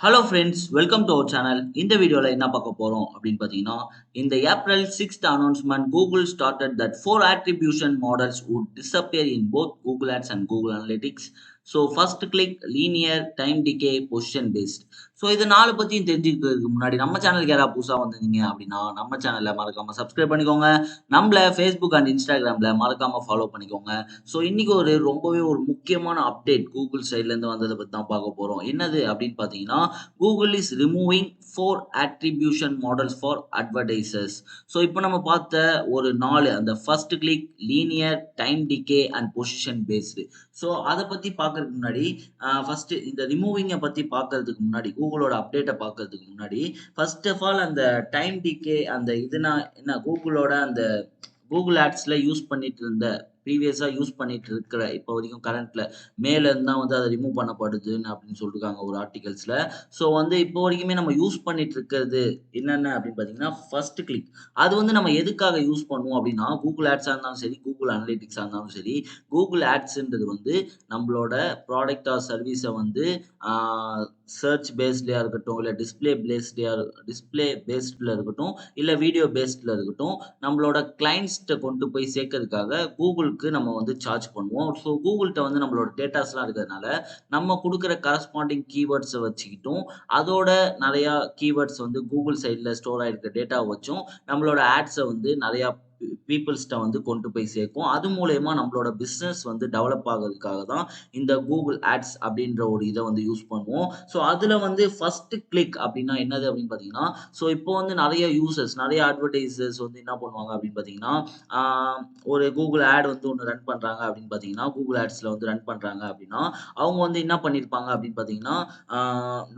Hello friends, welcome to our channel. இந்த வீடியோவில் என்ன பார்க்க போகிறோம் அப்படின்னு பார்த்தீங்கன்னா, இந்த April 6th announcement Google started that 4 attribution models would disappear in both Google Ads and Google Analytics. So first click, linear, time decay, position based. So இது 4 பற்றியும் தெரிஞ்சுக்கிறதுக்கு முன்னாடி நம்ம சேனலுக்கு யாராவது புதுசாக வந்திருந்தீங்க அப்படின்னா நம்ம சேனலை மறக்காமல் சப்ஸ்கிரைப் பண்ணிக்கோங்க. நம்மள ஃபேஸ்புக் அண்ட் இன்ஸ்டாகிராமில் மறக்காமல் ஃபாலோ பண்ணிக்கோங்க. ஸோ இன்னைக்கு ரொம்பவே ஒரு முக்கியமான அப்டேட் கூகுள் சைட்லேருந்து வந்ததை பற்றி தான் பார்க்க போகிறோம். என்னது அப்படின்னு பார்த்தீங்கன்னா, Google is removing 4 attribution models for advertisers. So இப்போ நம்ம பார்த்த ஒரு 4 அந்த first click, linear, time decay and position based. So அதை பற்றி பார்க்கறதுக்கு முன்னாடி ஃபர்ஸ்ட் இந்த ரிமூவிங்கை பற்றி பார்க்கறதுக்கு முன்னாடி கூகுளோட அப்டேட்டை பார்க்கறதுக்கு முன்னாடி ஃபர்ஸ்ட் ஆஃப் ஆல் அந்த டைம் டிகே அந்த இதுனா என்ன கூகுளோட அந்த கூகுள் ஆட்ஸில் யூஸ் பண்ணிட்டு இருந்த ப்ரீவியஸாக யூஸ் பண்ணிட்டு இருக்கிற இப்போ வரைக்கும் கரண்ட்டில் மேலேருந்து தான் வந்து அதை ரிமூவ் பண்ணப்படுதுன்னு அப்படின்னு சொல்லியிருக்காங்க ஒரு ஆர்டிகல்ஸில். ஸோ இப்போ வரைக்குமே நம்ம யூஸ் பண்ணிட்டு இருக்கிறது என்னென்ன அப்படின்னு பார்த்தீங்கன்னா, ஃபர்ஸ்ட் கிளிக். அது நம்ம எதுக்காக யூஸ் பண்ணுவோம் அப்படின்னா, கூகுள் ஆட்ஸாக இருந்தாலும் சரி, கூகுள் அனலிட்டிக்ஸாக இருந்தாலும் சரி, கூகுள் ஆட்ஸுன்றது நம்மளோட ப்ராடக்ட் ஆர் சர்வீஸை சர்ச் பேஸ்ட்லையாக இருக்கட்டும், இல்லை டிஸ்பிளே பேஸ்டில் இருக்கட்டும், இல்லை வீடியோ பேஸ்டில் இருக்கட்டும், நம்மளோட கிளைண்ட்ஸ்கிட்ட கொண்டு போய் சேர்க்கறதுக்காக கூகுளுக்கு நம்ம சார்ஜ் பண்ணுவோம். ஸோ கூகுள்கிட்ட நம்மளோட டேட்டாஸ்லாம் இருக்கிறதுனால நம்ம கொடுக்குற கரஸ்பாண்டிங் கீவேர்ட்ஸை வச்சுக்கிட்டும், அதோட நிறையா கீவேர்ட்ஸ் கூகுள் சைடில் ஸ்டோர் ஆகிருக்க டேட்டாவை வச்சும் நம்மளோட ஆட்ஸை நிறையா பீப்புள்ஸ்கிட்ட கொண்டு போய் சேர்க்கும். அது மூலயமா நம்மளோட பிஸ்னஸ் டெவலப் ஆகிறதுக்காக தான் இந்த கூகுள் ஆட்ஸ் அப்படின்ற ஒரு இதை யூஸ் பண்ணுவோம். ஸோ அதில் ஃபர்ஸ்ட் கிளிக் அப்படின்னா என்னது அப்படின்னு பார்த்தீங்கன்னா, ஸோ இப்போ நிறைய யூசர்ஸ், நிறைய அட்வர்டைசர்ஸ் என்ன பண்ணுவாங்க அப்படின்னு பார்த்தீங்கன்னா, ஒரு கூகுள் ஆட் ஒன்று ரன் பண்ணுறாங்க அப்படின்னு பார்த்தீங்கன்னா, கூகுள் ஆட்ஸில் ரன் பண்ணுறாங்க அப்படின்னா, அவங்க என்ன பண்ணியிருப்பாங்க அப்படின்னு பார்த்தீங்கன்னா,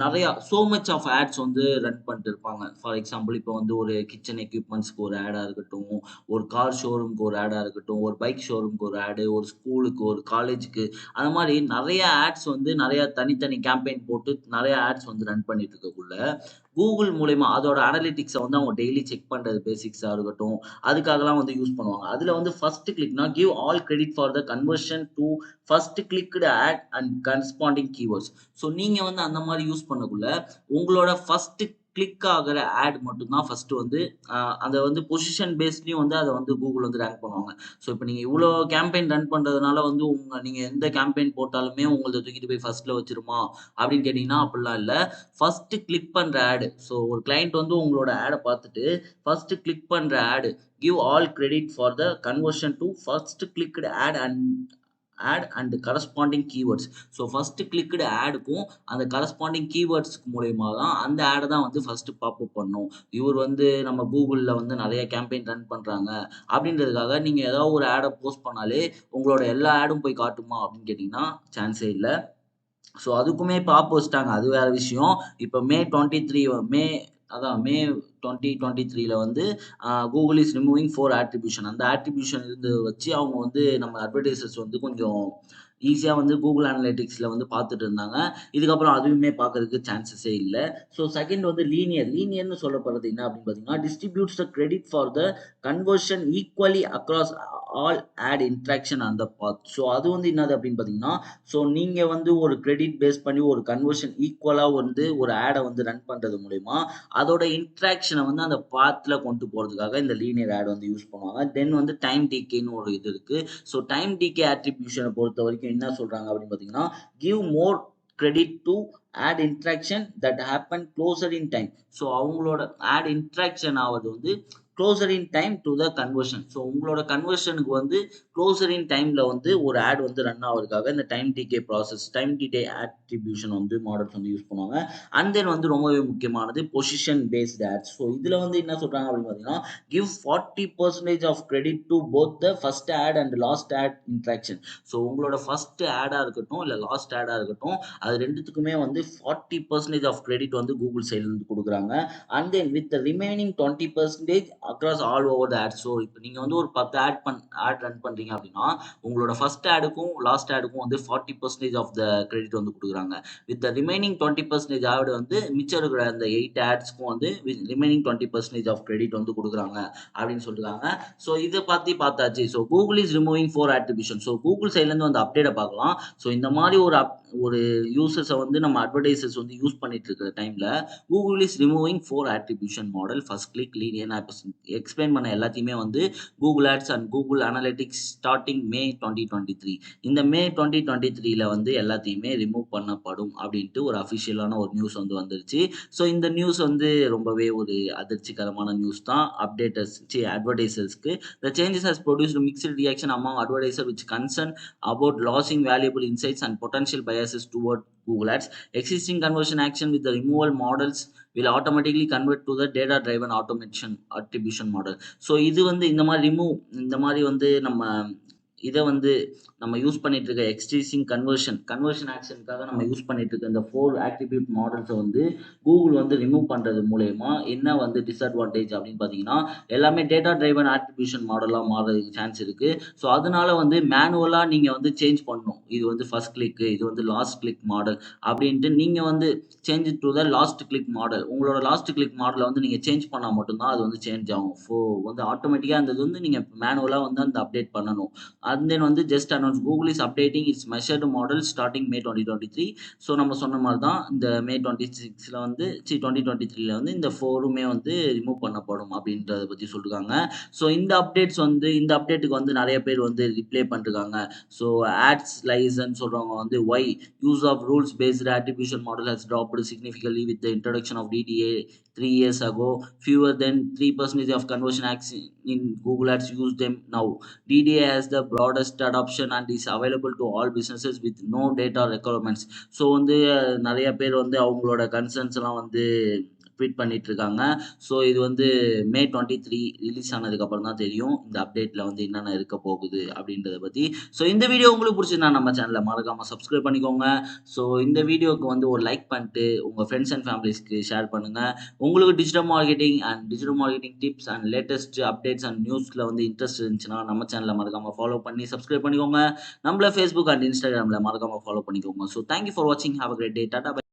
நிறையா மச் ஆஃப் ஆட்ஸ் ரன் பண்ணிட்டு இருப்பாங்க. ஃபார் எக்ஸாம்பிள் இப்போ ஒரு கிச்சன் எக்யூப்மெண்ட்ஸ்க்கு ஒரு ஆடாக இருக்கட்டும், ஒரு கார் ஷோரூம்க்கு ஒரு ஆடா இருக்கட்டும், ஒரு பைக் ஷோரூம்க்கு ஒரு ஆடு, ஒரு ஸ்கூலுக்கு, ஒரு காலேஜுக்கு, அந்த மாதிரி நிறைய ஆட்ஸ் நிறைய தனித்தனி கேம்பெயின் போட்டு நிறைய ஆட்ஸ் ரன் பண்ணிட்டு இருக்கக்குள்ள, கூகுள் மூலியமா அதோட அனலிட்டிக்ஸை அவங்க டெய்லி செக் பண்றது பேசிக்ஸா இருக்கட்டும், அதுக்காகலாம் யூஸ் பண்ணுவாங்க. அதுல ஃபர்ஸ்ட் கிளிக்னா give all credit for the conversion to first clicked ad and corresponding keywords. So நீங்க அந்த மாதிரி யூஸ் பண்ணக்குள்ள உங்களோட ஃபர்ஸ்ட் கிளிக் ஆகிற ஆட் மட்டும் தான் ஃபர்ஸ்ட் அந்த பொசிஷன் பேஸ்லயும் அதை கூகுள் ரேங்க் பண்ணுவாங்க. ஸோ இப்போ நீங்க இவ்வளோ கேம்பெயின் ரன் பண்றதுனால நீங்க எந்த கேம்பெயின் போட்டாலுமே உங்களது தூக்கிட்டு போய் ஃபர்ஸ்ட்ல வச்சிருமா அப்படின்னு கேட்டீங்கன்னா அப்படிலாம் இல்லை. ஃபர்ஸ்ட் கிளிக் பண்ற ஆடு, ஸோ ஒரு கிளைண்ட் உங்களோட ஆடை பார்த்துட்டு ஃபர்ஸ்ட் கிளிக் பண்ற ad give all credit for the conversion to first clicked ad and corresponding keywords. So first clicked ஆடுக்கும் அந்த கரஸ்பாண்டிங் கீவேர்ட்ஸ்க்கு மூலயமா தான் அந்த ஆடை தான் ஃபர்ஸ்ட் பாப்அப் பண்ணும். இவர் நம்ம கூகுளில் நிறைய கேம்பெயின் ரன் பண்ணுறாங்க அப்படின்றதுக்காக நீங்கள் ஏதாவது ஒரு ஆடை போஸ்ட் பண்ணாலே உங்களோட எல்லா ஆடும் போய் காட்டுமா அப்படின்னு கேட்டிங்கன்னா சான்ஸே இல்லை. ஸோ அதுக்குமே இப்போ வச்சுட்டாங்க, அது வேற விஷயம். இப்போ மே 2023 கூகுள் இஸ் ரிமூவிங் 4 attribution. அந்த attribution வச்சு அவங்க நம்ம அட்வர்டைசர்ஸ் கொஞ்சம் ஈஸியா கூகுள் அனலிட்டிக்ஸ்ல பார்த்துட்டு இருந்தாங்க. இதுக்கப்புறம் அதுவுமே பார்க்கறதுக்கு சான்சஸே இல்ல. ஸோ செகண்ட் லீனியர்னு சொல்லப்படுறது என்ன அப்படின்னு பார்த்தீங்கன்னா, distributes the credit for the conversion equally across all ad interaction அந்த பாத். ஸோ அது என்னது அப்படின்னு பார்த்தீங்கன்னா, ஸோ நீங்க ஒரு கிரெடிட் பேஸ் பண்ணி ஒரு கன்வர்ஷன் ஈக்குவலா ஒரு ஆடை ரன் பண்றது மூலயமா அதோட இன்ட்ராக்ஷனை அந்த பாத்ல கொண்டு போறதுக்காக இந்த லீனியர் ஆட் யூஸ் பண்ணுவாங்க. தென் டைம் டிகேன்னு ஒரு இது இருக்கு. ஸோ டைம் டிகே அட்ரிபியூஷனை பொறுத்த வரைக்கும் என்ன சொல்றாங்க அப்படின்னு பார்த்தீங்கன்னா, give more credit to ad interaction that happen closer in time. So அவங்களோட ஆட் இன்ட்ராக்ஷன் ஆவது closer in time to the conversion. So உங்களோட கன்வர்ஷனுக்கு க்ளோசர் இன் டைம்ல ஒரு ஆட் ரன் ஆகிறதுக்காக இந்த time decay process, time decay attribution models use பண்ணுவாங்க. And then ரொம்பவே முக்கியமானது பொசிஷன் பேஸ்ட் ஆட்ஸ். ஸோ இதுல என்ன சொல்றாங்க அப்படின்னு பார்த்தீங்கன்னா, give 40% of credit to both the first ad and last ad interaction. So உங்களோட ஃபர்ஸ்ட் ஆடா இருக்கட்டும் இல்லை லாஸ்ட் ஆடா இருக்கட்டும், அது ரெண்டுத்துக்குமே 40% ஆஃப் கிரெடிட் கூகுள் சைட்ல இருந்து கொடுக்குறாங்க. And then with remaining 20% across all over the ad. So இப்போ நீங்க ஒரு 10 ஆட் ரன் பண்றீங்க அப்படின்னா உங்களோட ஃபர்ஸ்ட் ஆடுக்கும் லாஸ்ட் ஆடுக்கும் 40% ஆஃப் த கிரெடிட் கொடுக்குறாங்க. வித் ரிமைனிங் 20% ஆட் மிச்சம் இருக்கிற அந்த 8 ஆட்ஸ்க்கும் ரிமைனிங் 20% ஆஃப் கிரெடிட் கொடுக்குறாங்க அப்படின்னு சொல்றாங்க. ஸோ இதை பத்தி பார்த்தாச்சு. So Google is removing 4 attribution. So Google சைட்ல இருந்து அப்டேட்டை பார்க்கலாம். ஸோ இந்த மாதிரி ஒரு ஒரு யூசர்ஸ வந்து நம்ம அட்வர்டைசர்ஸ் வந்து யூஸ் பண்ணிட்டு இருக்கிற டைம்ல, Google is removing 4 attribution model, first click, linear. நான் இப்ப எக்ஸ்பிளைன் பண்ண எல்லாத்தையுமே வந்து Google Ads and Google Analytics starting May 2023. இந்த மே 2023ல வந்து எல்லாத்தையுமே ரிமூவ் பண்ணப்படும் அப்படின்ட்டு ஒரு அஃபிஷியலான ஒரு நியூஸ் வந்து வந்துருச்சு. ஸோ இந்த நியூஸ் வந்து ரொம்பவே ஒரு அதிர்ச்சிகரமான நியூஸ் தான் அட்வர்டைசர்ஸ்க்கு. The changes has produced mixed reaction among advertisers which concern about losing valuable insights and potential biases toward Google Ads. Existing conversion action with the removal models will automatically convert to the data driven automation attribution model. So இது வந்து இந்த மாதிரி வந்து இதை வந்து நம்ம use பண்ணிட்டு இருக்க எக்ஸ்டீசிங் கன்வர்ஷன் ஆக்ஷனுக்காக நம்ம யூஸ் பண்ணிட்டு இருக்க இந்த 4 ஆட்ரிபியூட் மாடல்ஸை வந்து கூகுள் வந்து ரிமூவ் பண்றது மூலயமா என்ன வந்து டிஸ்அட்வான்டேஜ் அப்படின்னு பார்த்தீங்கன்னா, எல்லாமே டேட்டா டிரைவன் ஆட்ரிபியூஷன் மாடலாக மாறதுக்கு சான்ஸ் இருக்கு. ஸோ அதனால வந்து மேனுவலாக நீங்கள் வந்து சேஞ்ச் பண்ணணும். இது வந்து ஃபர்ஸ்ட் கிளிக், இது வந்து லாஸ்ட் கிளிக் மாடல் அப்படின்ட்டு நீங்கள் வந்து change to the last click model. உங்களோட லாஸ்ட் கிளிக் மாடலை வந்து நீங்கள் சேஞ்ச் பண்ணால் மட்டும்தான் அது வந்து சேஞ்ச் ஆகும். ஸோ வந்து ஆட்டோமேட்டிக்காக அந்த இது வந்து நீங்கள் மேனுவலாக வந்து அந்த அப்டேட் பண்ணணும். And then வந்து just announce Google is updating it's measured model starting May 2023. So நம்ம சொன்ன மாதிரி தான் இந்த மே 26ல வந்து 2023ல வந்து இந்த 4மே வந்து ரிமூவ் பண்ணப்படும் அப்படின்றத பற்றி சொல்லிருக்காங்க. ஸோ இந்த அப்டேட்டுக்கு வந்து நிறைய பேர் வந்து ரிப்ளை பண்ணிருக்காங்க. ஸோ ஆட்ஸ் லைசன்ஸ் சொல்றவங்க வந்து why use of rules based attribution model has dropped significantly with the introduction of DDA 3 years ago. Fewer than 3% of conversion action in Google Ads use them now. DDA has the broadest adoption and is available to all businesses with no data requirements. So வந்து நிறைய பேர் வந்து அவங்களோட concerns எல்லாம் வந்து tweet பண்ணிட்டு இருக்காங்க. So இது வந்து மே 23 ரிலீஸ் ஆனதுக்கு அப்புறம் தான் தெரியும் இந்த அப்டேட்ல வந்து என்னென்ன இருக்க போகுது அப்படின்றத பத்தி. ஸோ இந்த வீடியோ உங்களுக்கு பிடிச்சிருந்தா நம்ம சேனலை மறக்காம சப்ஸ்கிரைப் பண்ணிக்கோங்க. ஸோ இந்த வீடியோக்கு வந்து ஒரு லைக் பண்ணிட்டு உங்க ஃப்ரெண்ட்ஸ் அண்ட் ஃபேமிலிஸ்க்கு ஷேர் பண்ணுங்க. உங்களுக்கு digital marketing tips and latest updates and நியூஸ்ல வந்து இன்ட்ரெஸ்ட் இருந்துச்சுன்னா நம்ம சேனலை மறக்காம ஃபாலோ பண்ணி சப்ஸ்கிரைப் பண்ணிக்கோங்க. நம்மள ஃபேஸ்புக் அண்ட் இன்ஸ்டாகிராம்ல மறக்காம ஃபாலோ பண்ணிக்கோங்க. ஸோ தேங்க்யூ ஃபார் வாட்சிங். Have a great day. Tata.